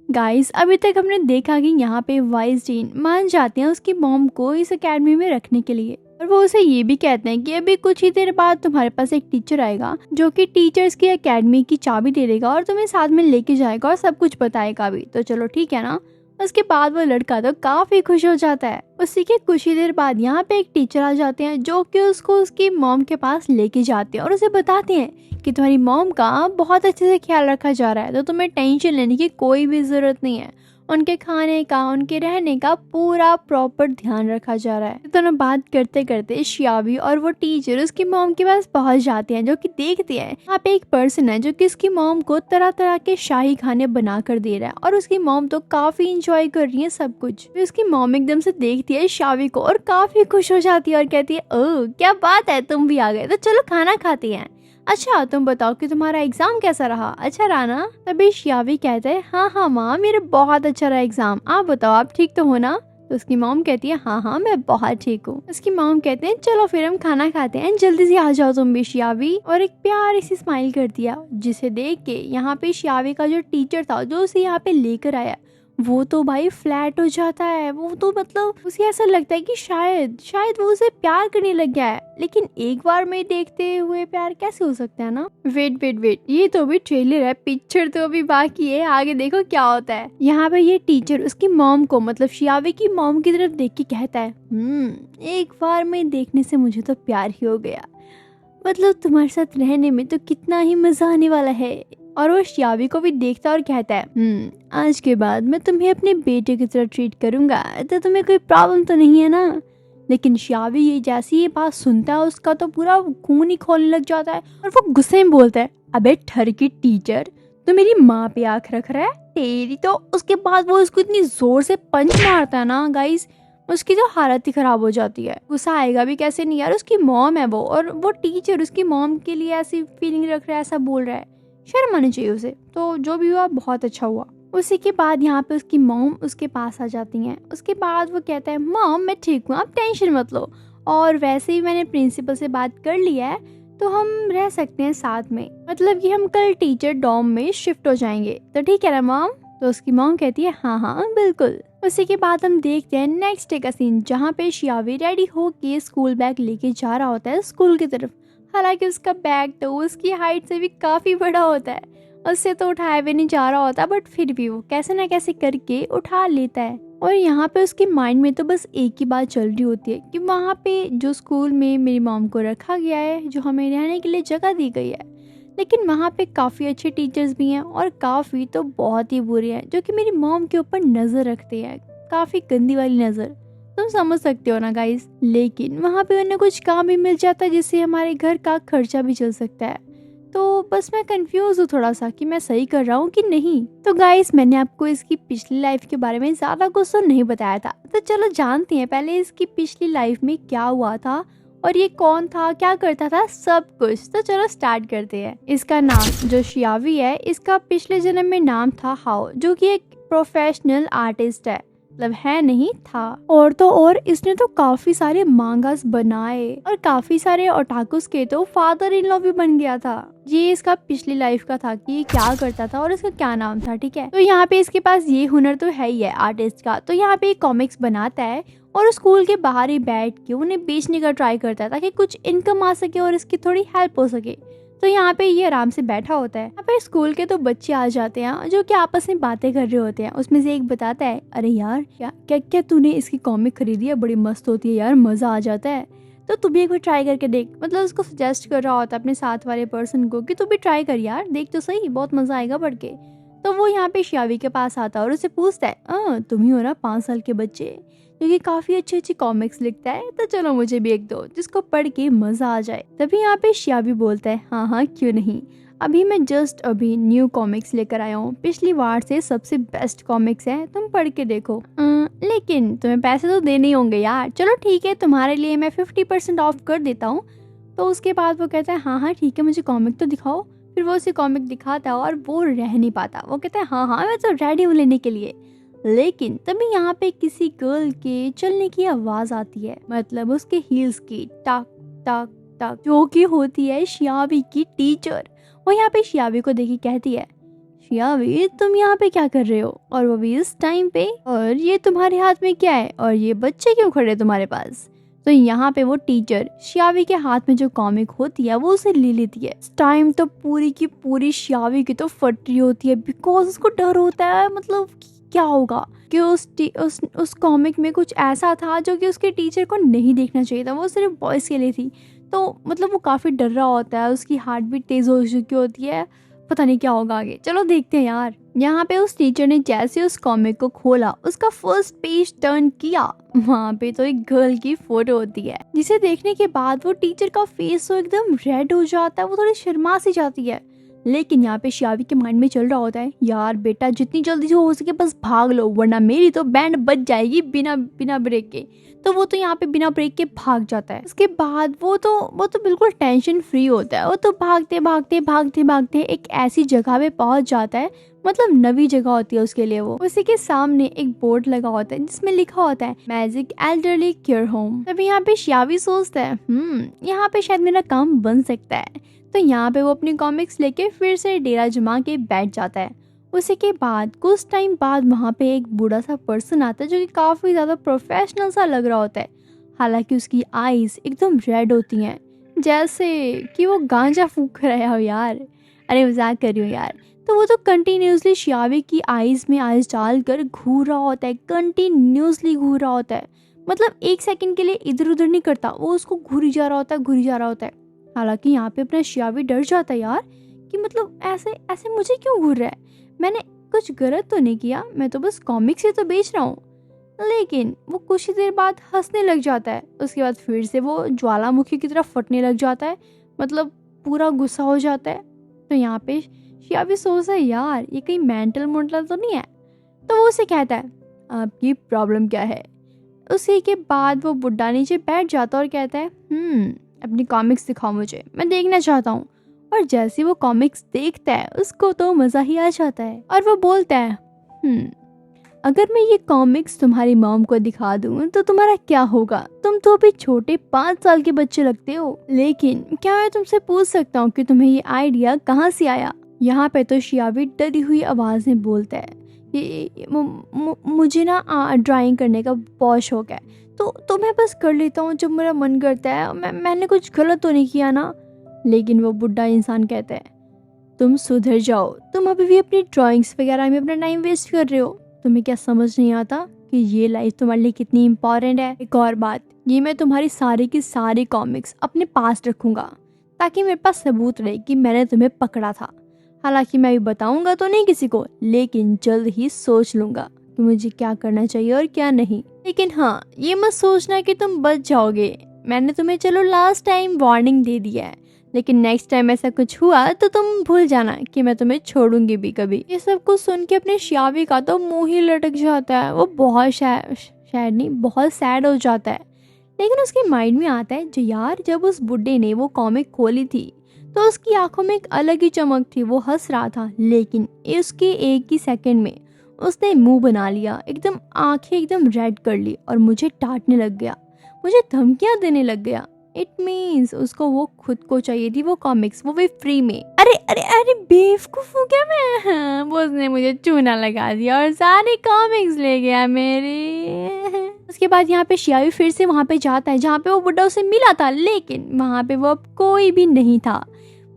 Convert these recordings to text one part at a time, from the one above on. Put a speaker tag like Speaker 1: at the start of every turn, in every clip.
Speaker 1: Guys अभी तक हमने देखा कि यहाँ पे वाइस डीन मान जाते हैं उसकी मॉम को इस एकेडमी में रखने के लिए, और वो उसे ये भी कहते हैं कि अभी कुछ ही देर बाद तुम्हारे पास एक टीचर आएगा जो कि टीचर्स की एकेडमी की चाबी दे देगा और तुम्हें साथ में लेके जाएगा और सब कुछ बताएगा भी। तो चलो ठीक है ना। उसके बाद वो लड़का तो काफी खुश हो जाता है। उसी के कुछ ही देर बाद यहाँ पे एक टीचर आ जाते हैं जो कि उसको उसकी मॉम के पास लेके जाते हैं और उसे बताते हैं कि तुम्हारी मॉम का बहुत अच्छे से ख्याल रखा जा रहा है, तो तुम्हें टेंशन लेने की कोई भी ज़रूरत नहीं है। उनके खाने का, उनके रहने का पूरा प्रॉपर ध्यान रखा जा रहा है। दोनों बात करते करते शियावी और वो टीचर उसकी मॉम के पास पहुंच जाते हैं, जो कि देखते हैं यहाँ पे एक पर्सन है जो कि उसकी मॉम को तरह तरह के शाही खाने बना कर दे रहा है और उसकी मॉम तो काफी इंजॉय कर रही है सब कुछ। फिर उसकी मॉम एकदम से देखती है शियावी को और काफी खुश हो जाती है और कहती है, ओह क्या बात है, तुम भी आ गए, तो चलो खाना खाते हैं। अच्छा तुम बताओ कि तुम्हारा एग्जाम कैसा रहा, अच्छा रहा ना? तभी शियावी कहते हैं, हाँ हाँ माँ मेरा बहुत अच्छा रहा एग्जाम, आप बताओ आप ठीक तो हो ना? तो उसकी मॉम कहती है, हाँ हाँ मैं बहुत ठीक हूँ। उसकी मॉम कहते हैं, चलो फिर हम खाना खाते हैं, जल्दी से आ जाओ तुम भी शियावी। और एक प्यारी सी स्माइल कर दिया, जिसे देख के यहाँ पे शियावी का जो टीचर था जो उसे यहाँ पे लेकर आया, वो तो भाई फ्लैट हो जाता है। वो तो मतलब उसे ऐसा लगता है कि शायद शायद वो उसे प्यार करने लग गया है, लेकिन एक बार में देखते हुए प्यार कैसे हो सकता है ना। वेट वेट वेट, ये तो अभी ट्रेलर है, पिक्चर तो अभी बाकी है, आगे देखो क्या होता है। यहाँ पे ये टीचर उसकी मॉम को मतलब शियावी की मॉम की तरफ देख के कहता है, एक बार में देखने से मुझे तो प्यार ही हो गया, मतलब तुम्हारे साथ रहने में तो कितना ही मजा आने वाला है। और वो शियावी को भी देखता और कहता है, आज के बाद मैं तुम्हें अपने बेटे की तरह ट्रीट करूंगा, तो तुम्हें कोई प्रॉब्लम तो नहीं है ना? लेकिन शियावी ये जैसी ये बात सुनता है उसका तो पूरा खून ही खोलने लग जाता है और वो गुस्से में बोलता है, अबे ठर की टीचर, तो मेरी माँ पे आंख रख रहा है तेरी तो। उसके बाद वो उसको इतनी जोर से पंच मारता है ना गाइस, उसकी तो हालत ही खराब हो जाती है। गुस्सा आएगा भी कैसे नहीं यार, उसकी मॉम है वो, और वो टीचर उसकी मॉम के लिए ऐसी फीलिंग रख रहा है, ऐसा बोल रहा है, शर्म आनी चाहिए उसे। तो जो भी हुआ बहुत अच्छा हुआ। उसी के बाद यहाँ पे उसकी मॉम उसके पास आ जाती हैं। उसके बाद वो कहता है, मॉम मैं ठीक हूँ, आप टेंशन मत लो, और वैसे ही मैंने प्रिंसिपल से बात कर लिया है, तो हम रह सकते हैं साथ में, मतलब कि हम कल टीचर डॉम में शिफ्ट हो जाएंगे, तो ठीक है ना मॉम? तो उसकी मॉम कहती है, हाँ हाँ बिल्कुल। उसी के बाद हम देखते हैं नेक्स्ट डे का सीन, जहाँ पे शियावी रेडी होके स्कूल बैग लेके जा रहा होता है स्कूल की तरफ। हालांकि उसका बैग तो उसकी हाइट से भी काफ़ी बड़ा होता है, उससे तो उठाया भी नहीं जा रहा होता, बट फिर भी वो कैसे ना कैसे करके उठा लेता है। और यहाँ पे उसके माइंड में तो बस एक ही बात चल रही होती है कि वहाँ पे जो स्कूल में मेरी मॉम को रखा गया है, जो हमें रहने के लिए जगह दी गई है, लेकिन वहाँ पे काफ़ी अच्छे टीचर्स भी हैं और काफ़ी तो बहुत ही बुरे हैं जो कि मेरी मॉम के ऊपर नज़र रखते हैं, काफ़ी गंदी वाली नज़र, तुम समझ सकते हो ना गाइस। लेकिन वहाँ पे उन्हें कुछ काम भी मिल जाता है जिससे हमारे घर का खर्चा भी चल सकता है। तो बस मैं कंफ्यूज हूँ थोड़ा सा कि मैं सही कर रहा हूँ कि नहीं। तो गाइस मैंने आपको इसकी पिछली लाइफ के बारे में ज़्यादा कुछ तो नहीं बताया था, तो चलो जानते हैं पहले इसकी पिछली लाइफ में क्या हुआ था और ये कौन था, क्या करता था, सब कुछ। तो चलो स्टार्ट करते हैं। इसका नाम जो शियावी है, इसका पिछले जन्म में नाम था हाओ, जो कि एक प्रोफेशनल आर्टिस्ट है, मतलब है नहीं था। और तो और इसने तो काफी सारे मांगास बनाए और काफी सारे ओटाकुस के तो फादर इन लॉ भी बन गया था। ये इसका पिछली लाइफ का था कि ये क्या करता था और इसका क्या नाम था, ठीक है। तो यहाँ पे इसके पास ये हुनर तो है ही है आर्टिस्ट का। तो यहाँ पे कॉमिक्स बनाता है और स्कूल के बाहर ही बैठ के उन्हें बेचने का ट्राई करता है ताकि कुछ इनकम आ सके और इसकी थोड़ी हेल्प हो सके। तो यहाँ पे ये आराम से बैठा होता है। यहाँ पे स्कूल के तो बच्चे आ जाते हैं जो कि आपस में बातें कर रहे होते हैं। उसमें से एक बताता है, अरे यार क्या क्या क्या तूने इसकी कॉमिक खरीदी है, बड़ी मस्त होती है यार, मजा आ जाता है, तो तू भी एक बार ट्राई करके देख। मतलब उसको सजेस्ट कर रहा होता है अपने साथ वाले पर्सन को कि तू भी ट्राई कर यार, देख तो सही, बहुत मजा आएगा पढ़ के। तो वो यहाँ पे शियावी के पास आता है और उसे पूछता है, तुम ही हो ना 5 साल के बच्चे जो कि काफी अच्छी अच्छी कॉमिक्स लिखता है, तो चलो मुझे भी एक दो जिसको पढ़ के मजा आ जाए। तभी यहाँ पे शियावी बोलता है, हाँ हाँ क्यों नहीं, अभी मैं जस्ट अभी न्यू कॉमिक्स लेकर आया हूँ, पिछली बार से सबसे बेस्ट कॉमिक्स है, तुम पढ़ के देखो। लेकिन तुम्हें पैसे तो देने ही होंगे यार, चलो ठीक है तुम्हारे लिए मैं 50% ऑफ कर देता हूँ। तो उसके बाद वो कहता है, हाँ हाँ ठीक है मुझे कॉमिक तो दिखाओ। फिर वो उसे कॉमिक दिखाता है और वो रह नहीं पाता, वो कहता है हाँ हाँ मैं तो रेडी हूँ लेने के लिए। लेकिन तभी यहाँ पे किसी गर्ल के चलने की आवाज आती है, मतलब उसके हील्स की टक टक टक, जो कि होती है शियावी की टीचर। वो यहाँ पे शियावी को देखी कहती है, शियावी तुम यहाँ पे क्या कर रहे हो, और वो भी इस टाइम पे, और ये तुम्हारे हाथ में क्या है, और ये बच्चे क्यों खड़े तुम्हारे पास। तो यहाँ पे वो टीचर शियावी के हाथ में जो कॉमिक होती है वो उसे ले लेती है। इस टाइम तो पूरी की पूरी शियावी की तो फट रही होती है, बिकॉज उसको डर होता है, मतलब क्या होगा कि उस कॉमिक में कुछ ऐसा था जो कि उसके टीचर को नहीं देखना चाहिए था, वो सिर्फ बॉयज़ के लिए थी। तो मतलब वो काफ़ी डर रहा होता है, उसकी हार्ट बीट तेज़ हो चुकी होती है, पता नहीं क्या होगा आगे। चलो देखते हैं यार। यहाँ पे उस टीचर ने जैसे उस कॉमिक को खोला, उसका फर्स्ट पेज टर्न किया, वहाँ पे तो एक गर्ल की फोटो होती है, जिसे देखने के बाद वो टीचर का फेस तो एकदम रेड हो जाता है, वो थोड़ी शर्मा सी जाती है। लेकिन यहाँ पे शियावी के माइंड में चल रहा होता है, यार बेटा जितनी जल्दी से हो सके बस भाग लो, वरना मेरी तो बैंड बज जाएगी बिना बिना ब्रेक के। तो वो तो यहाँ पे बिना ब्रेक के भाग जाता है। उसके बाद वो तो बिल्कुल टेंशन फ्री होता है। वो तो भागते भागते भागते भागते एक ऐसी जगह पे पहुंच जाता है, मतलब नवी जगह होती है उसके लिए। वो उसी के सामने एक बोर्ड लगा होता है जिसमें लिखा होता है मैजिक एल्डरली केयर होम। तभी यहाँ पे शियावी सोचता है यहाँ पे शायद मेरा काम बन सकता है। तो यहाँ पे वो अपनी कॉमिक्स लेके फिर से डेरा जमा के बैठ जाता है। उसी के बाद कुछ टाइम बाद वहाँ पे एक बूढ़ा सा पर्सन आता है जो कि काफ़ी ज़्यादा प्रोफेशनल सा लग रहा होता है। हालांकि उसकी आईज एकदम रेड होती हैं, जैसे कि वो गांजा फूंक रहा हो यार। अरे मजाक कर रही हूँ यार। तो वो तो कंटिन्यूसली शियावी की आईज में आईज डालकर घूर रहा होता है, कंटिन्यूसली घूर रहा होता है, मतलब एक सेकंड के लिए इधर उधर नहीं करता, वो उसको घूरी जा रहा होता है, घूरी जा रहा होता है। हालांकि यहाँ पे अपना शियावी डर जाता है यार कि मतलब ऐसे ऐसे मुझे क्यों घूर रहा है, मैंने कुछ गलत तो नहीं किया, मैं तो बस कॉमिक्स ही तो बेच रहा हूँ। लेकिन वो कुछ ही देर बाद हंसने लग जाता है। उसके बाद फिर से वो ज्वालामुखी की तरफ फटने लग जाता है, मतलब पूरा गुस्सा हो जाता है। तो यहाँ पे शियावी सोचता है यार ये कहीं मेंटल मोंटल तो नहीं है। तो वो उसे कहता है आपकी प्रॉब्लम क्या है। उसी के बाद वो बुड्ढा नीचे बैठ जाता है और कहता है अपनी कॉमिक्स दिखाओ मुझे, मैं देखना चाहता हूँ। और जैसे वो कॉमिक्स देखता है उसको तो मज़ा ही आ जाता है और वो बोलता है अगर मैं ये कॉमिक्स तुम्हारी मॉम को दिखा दूँ तो तुम्हारा क्या होगा, तुम तो अभी छोटे 5 साल के बच्चे लगते हो, लेकिन क्या मैं तुमसे पूछ सकता हूँ कि तुम्हें ये आइडिया कहाँ से आया। यहाँ पे तो शियावी डरी हुई आवाज़ में बोलता है मुझे ना ड्राइंग करने का बहुत शौक है, तो मैं बस कर लेता हूँ जब मेरा मन करता है, मैंने कुछ गलत तो नहीं किया ना। लेकिन वो बुढ़ा इंसान कहता है तुम सुधर जाओ, तुम अभी भी अपनी ड्राइंग्स वगैरह में अपना टाइम वेस्ट कर रहे हो, तुम्हें क्या समझ नहीं आता कि ये लाइफ तुम्हारे लिए कितनी इम्पोर्टेंट है। एक और बात, ये मैं तुम्हारी सारी की सारी कॉमिक्स अपने पास रखूँगा ताकि मेरे पास सबूत रहे कि मैंने तुम्हें पकड़ा था। हालांकि मैं भी बताऊँगा तो नहीं किसी को, लेकिन जल्द ही सोच लूँगा कि मुझे क्या करना चाहिए और क्या नहीं। लेकिन हाँ, ये मत सोचना कि तुम बच जाओगे, मैंने तुम्हें चलो लास्ट टाइम वार्निंग दे दिया है, लेकिन नेक्स्ट टाइम ऐसा कुछ हुआ तो तुम भूल जाना कि मैं तुम्हें छोड़ूंगी भी कभी। ये सब कुछ सुन के अपने शियावी का तो मुंह ही लटक जाता है, वो बहुत शायद नहीं बहुत सैड हो जाता है। लेकिन उसके माइंड में आता है जो यार जब उस बुड्ढे ने वो कॉमिक खोली थी तो उसकी आंखों में एक अलग ही चमक थी, वो हंस रहा था, लेकिन उसके एक ही सेकंड में उसने मुंह बना लिया, एकदम आंखें एकदम रेड कर ली और मुझे डांटने लग गया, मुझे धमकियां देने लग गया। इट मीन्स उसको वो खुद को चाहिए थी वो कॉमिक्स, वो भी फ्री में। अरे अरे अरे बेवकूफ हूँ क्या मैं, वो उसने मुझे चूना लगा दिया और सारे कॉमिक्स ले गया मेरे। उसके बाद यहाँ पे शियावी फिर से वहाँ पे जाता है जहाँ पे वो बुड्ढा उसे मिला था, लेकिन वहाँ पे वो अब कोई भी नहीं था।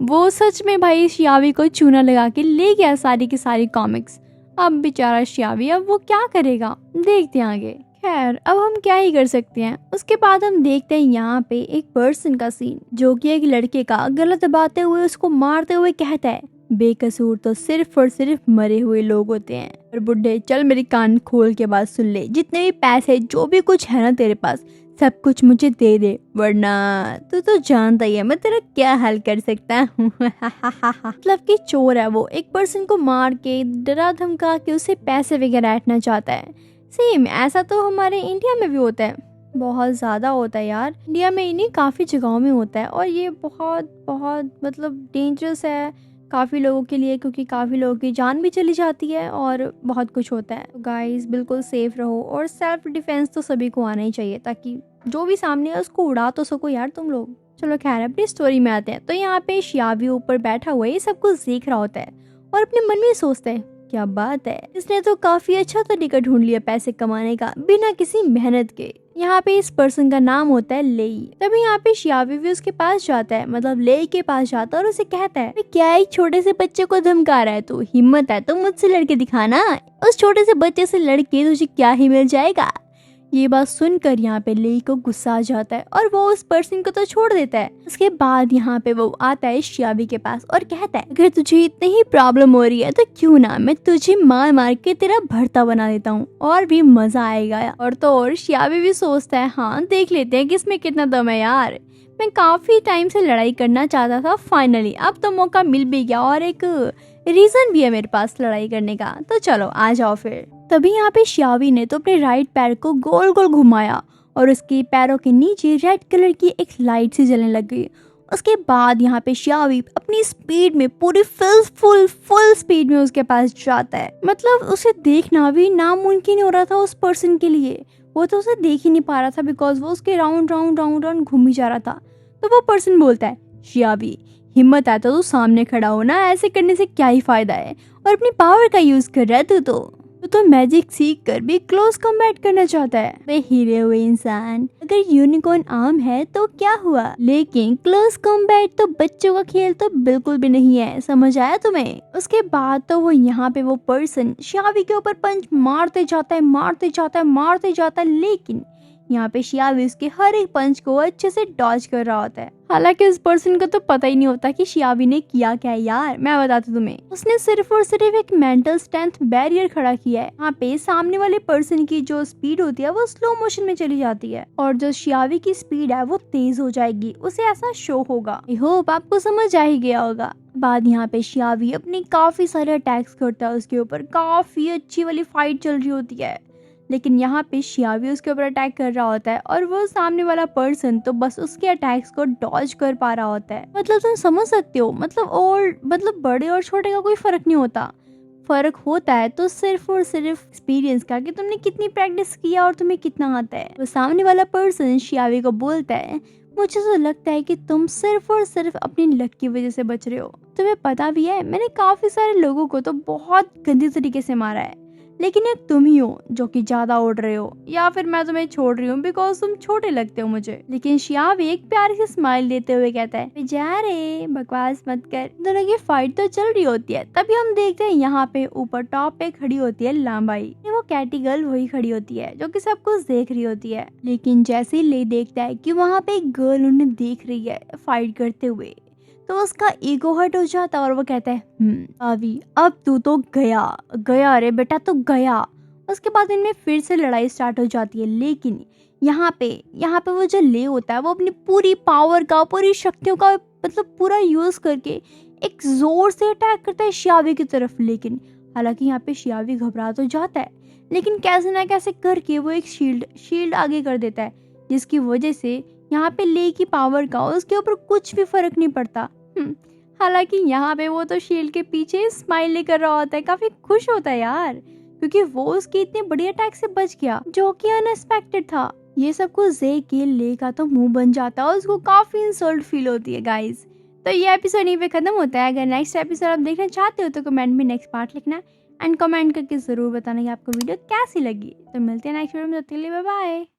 Speaker 1: वो सच में भाई शियावी को चूना लगा के ले गया सारी की सारी कॉमिक्स। अब बेचारा शियावी अब वो क्या करेगा, देखते हैं आगे। खैर अब हम क्या ही कर सकते हैं। उसके बाद हम देखते हैं यहाँ पे एक पर्सन का सीन जो कि एक लड़के का गला दबाते हुए उसको मारते हुए कहता है बेकसूर तो सिर्फ और सिर्फ मरे हुए लोग होते हैं। और बुड्ढे चल मेरी कान खोल के बात सुन ले, जितने भी पैसे जो भी कुछ है ना तेरे पास सब कुछ मुझे दे दे, वरना तू तो जानता ही है मैं तेरा क्या हाल कर सकता हूँ। मतलब कि चोर है वो, एक पर्सन को मार के डरा धमका के उसे पैसे वगैरह ऐंठना चाहता है। सेम ऐसा तो हमारे इंडिया में भी होता है, बहुत ज़्यादा होता है यार, इंडिया में ही नहीं काफ़ी जगहों में होता है। और ये बहुत बहुत मतलब डेंजरस है काफ़ी लोगों के लिए, क्योंकि काफ़ी लोगों की जान भी चली जाती है और बहुत कुछ होता है। तो गाइस बिल्कुल सेफ रहो और सेल्फ डिफेंस तो सभी को आना ही चाहिए ताकि जो भी सामने है उसको उड़ा तो सको यार तुम लोग। चलो खैर अपनी स्टोरी में आते हैं। तो यहाँ पे शियावी ऊपर बैठा हुआ ये सब कुछ देख रहा होता है और अपने मन में सोचता है क्या बात है, इसने तो काफी अच्छा तरीका ढूंढ लिया पैसे कमाने का बिना किसी मेहनत के। यहाँ पे इस पर्सन का नाम होता है लेई। तभी यहाँ पे शियावी भी उसके पास जाता है, मतलब लेई के पास जाता है और उसे कहता है क्या एक छोटे से बच्चे को धमका रहा है तू, हिम्मत है तो मुझसे लड़के दिखाना, उस छोटे से बच्चे से लड़के तुझे क्या ही मिल जाएगा। ये बात सुनकर यहाँ पे लेई को गुस्सा आ जाता है और वो उस पर्सन को तो छोड़ देता है। उसके बाद यहाँ पे वो आता है शियावी के पास और कहता है अगर तुझे इतनी ही प्रॉब्लम हो रही है तो क्यों ना मैं तुझे मार मार के तेरा भरता बना देता हूँ और भी मजा आएगा। और तो और शियावी भी सोचता है हाँ देख लेते हैं किसमें कितना दम है यार, मैं काफी टाइम से लड़ाई करना चाहता था, फाइनली अब तो मौका मिल भी गया और एक रीजन भी है मेरे पास लड़ाई करने का, तो चलो आ जाओ फिर। तभी यहाँ पे शियावी ने तो अपने राइट पैर को गोल गोल घुमाया और उसके पैरों के नीचे रेड कलर की एक लाइट सी जलने लग गई। उसके बाद यहाँ पे शियावी अपनी स्पीड में पूरी फुल स्पीड में उसके पास जाता है। मतलब उसे देखना भी नामुमकिन हो रहा था उस पर्सन के लिए, वो तो उसे देख ही नहीं पा रहा था बिकॉज वो उसके राउंड राउंड राउंड राउंड घूम ही जा रहा था। तो वो पर्सन बोलता है शियावी हिम्मत है तो तू सामने खड़ा हो ना, ऐसे करने से क्या ही फायदा है, और अपनी पावर का यूज कर रहा है तो मैजिक सीख कर भी क्लोज कॉम्बैट करना चाहता है। वे हीरे हुए इंसान, अगर यूनिकॉर्न आम है तो क्या हुआ, लेकिन क्लोज कॉम्बैट तो बच्चों का खेल तो बिल्कुल भी नहीं है, समझ आया तुम्हें। उसके बाद तो वो यहाँ पे वो पर्सन शियावी के ऊपर पंच मारते जाता है, लेकिन यहाँ पे शियावी उसके हर एक पंच को अच्छे से डॉज कर रहा होता है। हालांकि उस पर्सन को तो पता ही नहीं होता कि शियावी ने किया क्या है यार, मैं बताती हूँ तुम्हें। उसने सिर्फ और सिर्फ एक मेंटल स्ट्रेंथ बैरियर खड़ा किया है। यहाँ पे सामने वाले पर्सन की जो स्पीड होती है वो स्लो मोशन में चली जाती है और जो शियावी की स्पीड है वो तेज हो जाएगी, उसे ऐसा शो होगा। आई होप आपको समझ आ ही गया होगा। बाद यहाँ पे शियावी अपने काफी सारे अटैक्स करता है उसके ऊपर, काफी अच्छी वाली फाइट चल रही होती है, लेकिन यहाँ पे शियावी उसके ऊपर अटैक कर रहा होता है और वो सामने वाला पर्सन तो बस उसके अटैक्स को डॉज कर पा रहा होता है। मतलब तुम समझ सकते हो, मतलब बड़े और छोटे का कोई फर्क नहीं होता, फर्क होता है तो सिर्फ और सिर्फ एक्सपीरियंस का कि तुमने कितनी प्रैक्टिस किया और तुम्हें कितना आता है। वो सामने वाला पर्सन शियावी को बोलता है मुझे तो लगता है कि तुम सिर्फ और सिर्फ अपनी लक की वजह से बच रहे हो, तुम्हें पता भी है मैंने काफी सारे लोगों को तो बहुत गंदी तरीके से मारा है, लेकिन एक तुम ही हो जो कि ज्यादा उड़ रहे हो, या फिर मैं तुम्हें छोड़ रही हूँ बिकॉज तुम छोटे लगते हो मुझे। लेकिन शियावी एक प्यारी सी स्माइल देते हुए कहता है जा रे बकवास मत कर। दोनों की फाइट तो चल रही होती है, तभी हम देखते हैं यहाँ पे ऊपर टॉप पे खड़ी होती है लांबाई। वो कैटी गर्ल वही खड़ी होती है जो कि सब कुछ देख रही होती है, लेकिन जैसे ही ले देखता है कि वहाँ पे एक गर्ल उन्हें देख रही है फाइट करते हुए तो उसका ईगो हर्ट हो जाता है और वो कहता है अभी अब तू तो गया रे बेटा तो गया। उसके बाद इनमें फिर से लड़ाई स्टार्ट हो जाती है, लेकिन यहाँ पे वो जो ले होता है वो अपनी पूरी पावर का, पूरी शक्तियों का मतलब पूरा यूज करके एक जोर से अटैक करता है शियावी की तरफ। लेकिन हालांकि यहाँ पे शियावी घबरा तो जाता है, लेकिन कैसे ना कैसे करके वो एक शील्ड आगे कर देता है, जिसकी वजह से यहाँ पे ले की पावर का उसके ऊपर कुछ भी फर्क नहीं पड़ता। हालांकि यहाँ पे वो तो शील्ड के पीछे स्माइल कर रहा होता है, काफी खुश होता है यार, क्योंकि वो उसके इतने बड़े अटैक से बच गया जो कि अनएक्सपेक्टेड था। ये सब कुछ देख के ले का तो मुंह बन जाता है और उसको काफी इंसल्ट फील होती है गाइज। तो ये एपिसोड यहीं पे खत्म होता है। अगर नेक्स्ट एपिसोड आप देखना चाहते हो तो कमेंट में नेक्स्ट पार्ट लिखना एंड कमेंट करके जरूर बताना कि आपको वीडियो कैसी लगी। तो मिलते हैं नेक्स्ट वीडियो में, तब तक के लिए बाय बाय।